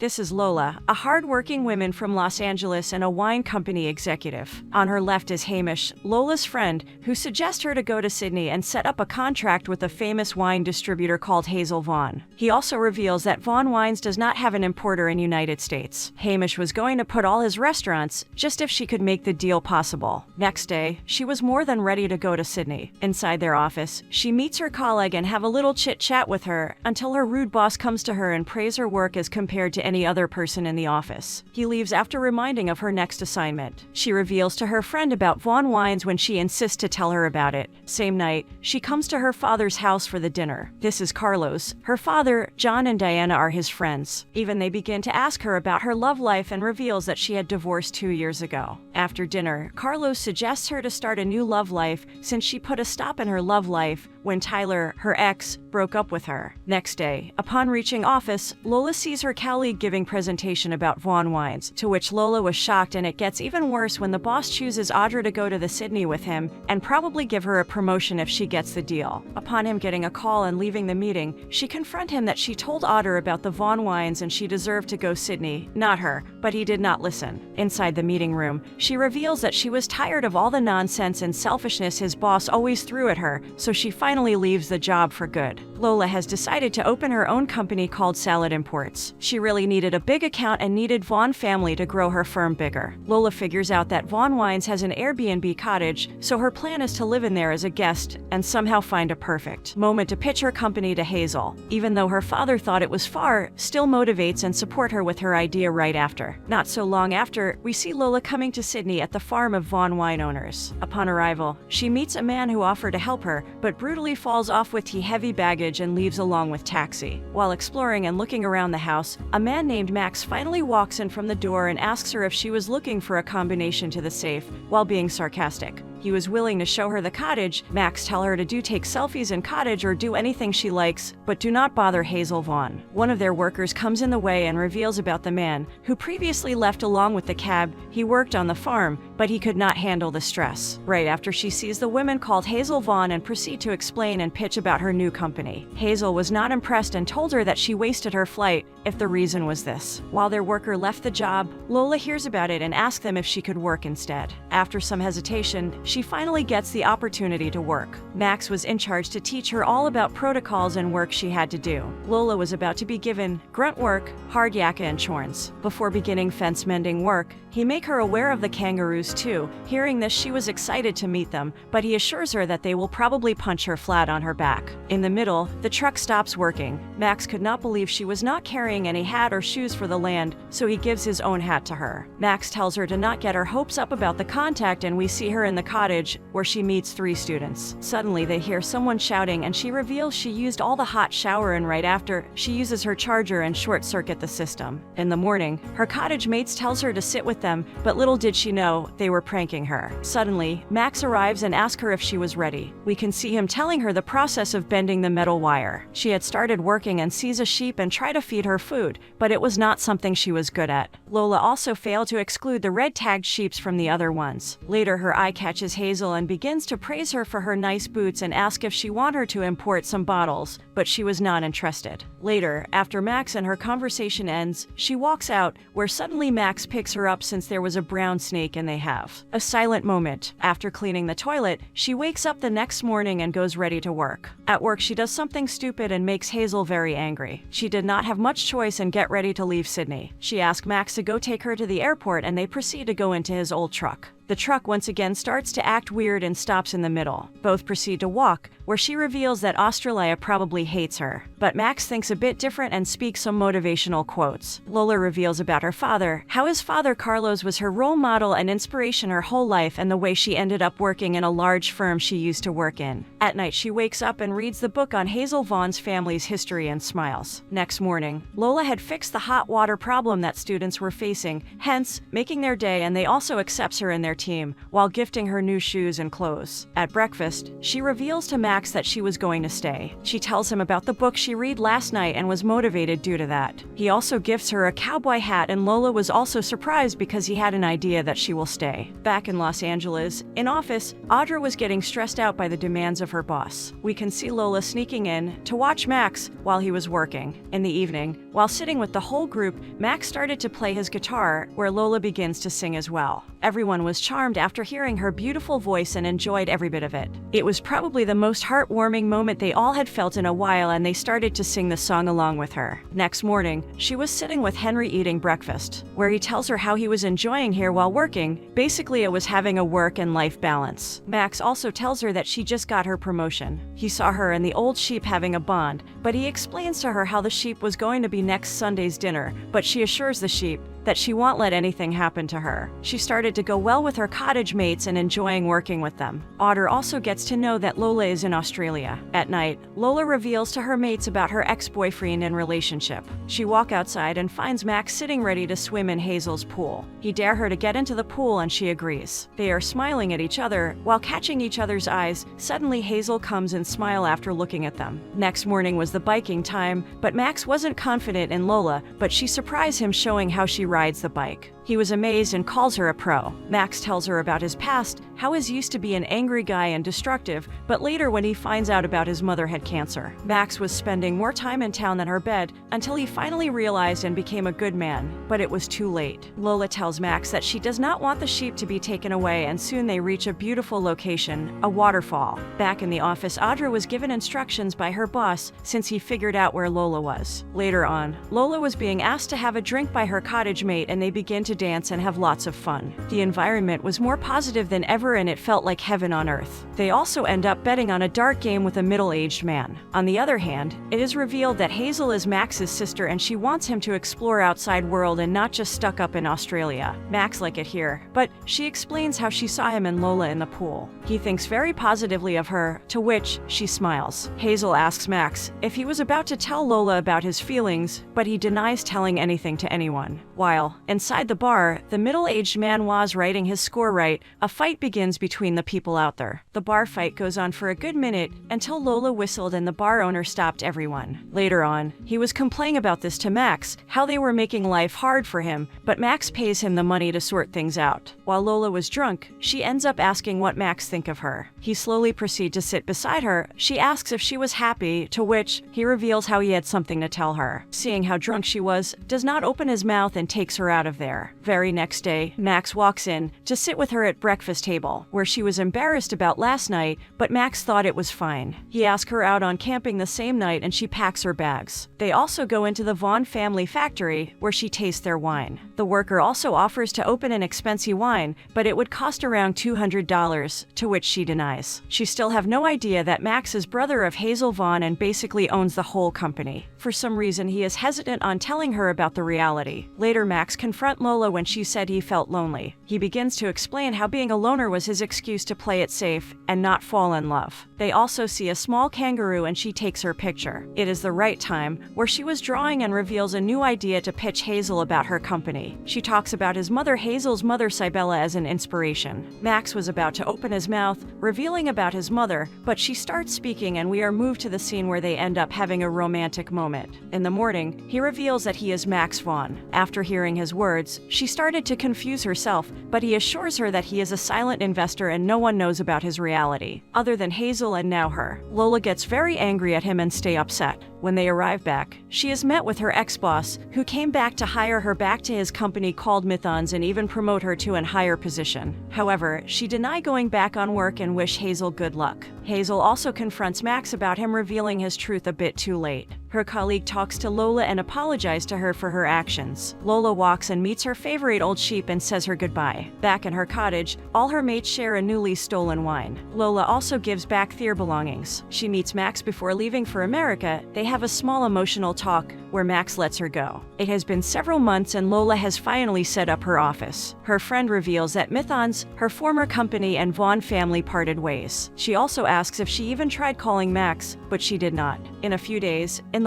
This is Lola, a hard-working woman from Los Angeles and a wine company executive. On her left is Hamish, Lola's friend, who suggests her to go to Sydney and set up a contract with a famous wine distributor called Hazel Vaughn. He also reveals that Vaughn Wines does not have an importer in the United States. Hamish was going to put all his restaurants, just if she could make the deal possible. Next day, she was more than ready to go to Sydney. Inside their office, she meets her colleague and have a little chit-chat with her until her rude boss comes to her and praise her work as compared to any other person in the office. He leaves after reminding of her next assignment. She reveals to her friend about Vaughn Wines when she insists to tell her about it. Same night, she comes to her father's house for the dinner. This is Carlos. Her father, John, and Diana are his friends. Even they begin to ask her about her love life and reveals that she had divorced 2 years ago. After dinner, Carlos suggests her to start a new love life since she put a stop in her love life when Tyler, her ex, broke up with her. Next day, upon reaching office, Lola sees her colleague giving presentation about Vaughn Wines, to which Lola was shocked, and it gets even worse when the boss chooses Audra to go to the Sydney with him and probably give her a promotion if she gets the deal. Upon him getting a call and leaving the meeting, she confronts him that she told Audra about the Vaughn Wines and she deserved to go Sydney, not her, but he did not listen. Inside the meeting room, she reveals that she was tired of all the nonsense and selfishness his boss always threw at her, so she finally leaves the job for good. Lola has decided to open her own company called Salad Imports. She really needed a big account and needed Vaughn family to grow her firm bigger. Lola figures out that Vaughn Wines has an Airbnb cottage, so her plan is to live in there as a guest and somehow find a perfect moment to pitch her company to Hazel. Even though her father thought it was far, still motivates and support her with her idea right after. Not so long after, we see Lola coming to Sydney at the farm of Vaughn wine owners. Upon arrival, she meets a man who offered to help her, but brutally falls off with heavy baggage and leaves along with taxi. While exploring and looking around the house, a man named Max finally walks in from the door and asks her if she was looking for a combination to the safe, while being sarcastic. He was willing to show her the cottage. Max tells her to take selfies in cottage or do anything she likes, but do not bother Hazel Vaughn. One of their workers comes in the way and reveals about the man, who previously left along with the cab. He worked on the farm, but he could not handle the stress. Right after she sees the women called Hazel Vaughn and proceed to explain and pitch about her new company. Hazel was not impressed and told her that she wasted her flight if the reason was this. While their worker left the job, Lola hears about it and asks them if she could work instead. After some hesitation, she finally gets the opportunity to work. Max was in charge to teach her all about protocols and work she had to do. Lola was about to be given grunt work, hard yakka, and chores. Before beginning fence mending work, he make her aware of the kangaroos too. Hearing this, she was excited to meet them, but he assures her that they will probably punch her flat on her back. In the middle, the truck stops working. Max could not believe she was not carrying any hat or shoes for the land, so he gives his own hat to her. Max tells her to not get her hopes up about the contact, and we see her in the cottage where she meets 3 students. Suddenly they hear someone shouting and she reveals she used all the hot shower, and right after, she uses her charger and short-circuit the system. In the morning, her cottage mates tells her to sit with them, but little did she know they were pranking her. Suddenly, Max arrives and asks her if she was ready. We can see him telling her the process of bending the metal wire. She had started working and sees a sheep and try to feed her food, but it was not something she was good at. Lola also failed to exclude the red-tagged sheeps from the other ones. Later, her eye catches Hazel and begins to praise her for her nice boots and ask if she want her to import some bottles, but she was not interested. Later, after Max and her conversation ends, she walks out, where suddenly Max picks her up since there was a brown snake and they have a silent moment. After cleaning the toilet, she wakes up the next morning and goes ready to work. At work, she does something stupid and makes Hazel very angry. She did not have much choice and get ready to leave Sydney. She asks Max to go take her to the airport and they proceed to go into his old truck. The truck once again starts to act weird and stops in the middle. Both proceed to walk, where she reveals that Australia probably hates her. But Max thinks a bit different and speaks some motivational quotes. Lola reveals about her father, how his father Carlos was her role model and inspiration her whole life, and the way she ended up working in a large firm she used to work in. At night, she wakes up and reads the book on Hazel Vaughn's family's history and smiles. Next morning, Lola had fixed the hot water problem that students were facing, hence making their day, and they also accepts her in their team, while gifting her new shoes and clothes. At breakfast, she reveals to Max that she was going to stay. She tells tells him about the book she read last night and was motivated due to that. He also gifts her a cowboy hat, and Lola was also surprised because he had an idea that she will stay. Back in Los Angeles, in office, Audra was getting stressed out by the demands of her boss. We can see Lola sneaking in to watch Max while he was working. In the evening, while sitting with the whole group, Max started to play his guitar, where Lola begins to sing as well. Everyone was charmed after hearing her beautiful voice and enjoyed every bit of it. It was probably the most heartwarming moment they all had felt in a while, and they started to sing the song along with her. Next morning, she was sitting with Henry eating breakfast, where he tells her how he was enjoying here while working. Basically, it was having a work and life balance. Max also tells her that she just got her promotion. He saw her and the old sheep having a bond, but he explains to her how the sheep was going to be next Sunday's dinner, but she assures the sheep that she won't let anything happen to her. She started to go well with her cottage mates and enjoying working with them. Audra also gets to know that Lola is in Australia. At night, Lola reveals to her mates about her ex-boyfriend and relationship. She walks outside and finds Max sitting ready to swim in Hazel's pool. He dares her to get into the pool and she agrees. They are smiling at each other while catching each other's eyes. Suddenly Hazel comes and smiles after looking at them. Next morning was the biking time, but Max wasn't confident in Lola, but she surprised him showing how she rides the bike. He was amazed and calls her a pro. Max tells her about his past, how he used to be an angry guy and destructive, but later when he finds out about his mother had cancer. Max was spending more time in town than her bed until he finally realized and became a good man, but it was too late. Lola tells Max that she does not want the sheep to be taken away, and soon they reach a beautiful location, a waterfall. Back in the office, Audra was given instructions by her boss since he figured out where Lola was. Later on, Lola was being asked to have a drink by her cottage mate, and they begin to dance and have lots of fun. The environment was more positive than ever and it felt like heaven on earth. They also end up betting on a dart game with a middle-aged man. On the other hand, it is revealed that Hazel is Max's sister and she wants him to explore outside world and not just stuck up in Australia. Max like it here, but she explains how she saw him and Lola in the pool. He thinks very positively of her, to which she smiles. Hazel asks Max if he was about to tell Lola about his feelings, but he denies telling anything to anyone. While inside the bar, the middle-aged man was writing his score right. A fight begins between the people out there. The bar fight goes on for a good minute until Lola whistled and the bar owner stopped everyone. Later on, he was complaining about this to Max, how they were making life hard for him, but Max pays him the money to sort things out. While Lola was drunk, she ends up asking what Max think of her. He slowly proceeds to sit beside her. She asks if she was happy, to which he reveals how he had something to tell her. Seeing how drunk she was, does not open his mouth and takes her out of there. Very next day, Max walks in to sit with her at breakfast table, where she was embarrassed about last night, but Max thought it was fine. He asks her out on camping the same night and she packs her bags. They also go into the Vaughn family factory, where she tastes their wine. The worker also offers to open an expensive wine, but it would cost around $200, to which she denies. She still have no idea that Max is brother of Hazel Vaughn and basically owns the whole company. For some reason, he is hesitant on telling her about the reality. Later, Max confronts Lola when she said he felt lonely. He begins to explain how being a loner was his excuse to play it safe and not fall in love. They also see a small kangaroo and she takes her picture. It is the right time, where she was drawing and reveals a new idea to pitch Hazel about her company. She talks about his mother, Hazel's mother Cybella, as an inspiration. Max was about to open his mouth, revealing about his mother, but she starts speaking and we are moved to the scene where they end up having a romantic moment. In the morning, he reveals that he is Max Vaughn. After hearing his words, she started to confuse herself, but he assures her that he is a silent investor and no one knows about his reality, other than Hazel and now her. Lola gets very angry at him and stays upset. When they arrive back, she is met with her ex-boss, who came back to hire her back to his company called Mithons and even promote her to a higher position. However, she denied going back on work and wish Hazel good luck. Hazel also confronts Max about him revealing his truth a bit too late. Her colleague talks to Lola and apologizes to her for her actions. Lola walks and meets her favorite old sheep and says her goodbye. Back in her cottage, all her mates share a newly stolen wine. Lola also gives back their belongings. She meets Max before leaving for America. They have a small emotional talk where Max lets her go. It has been several months and Lola has finally set up her office. Her friend reveals that Mithons, her former company, and Vaughn family parted ways. She also asks if she even tried calling Max, but she did not. In a few days, in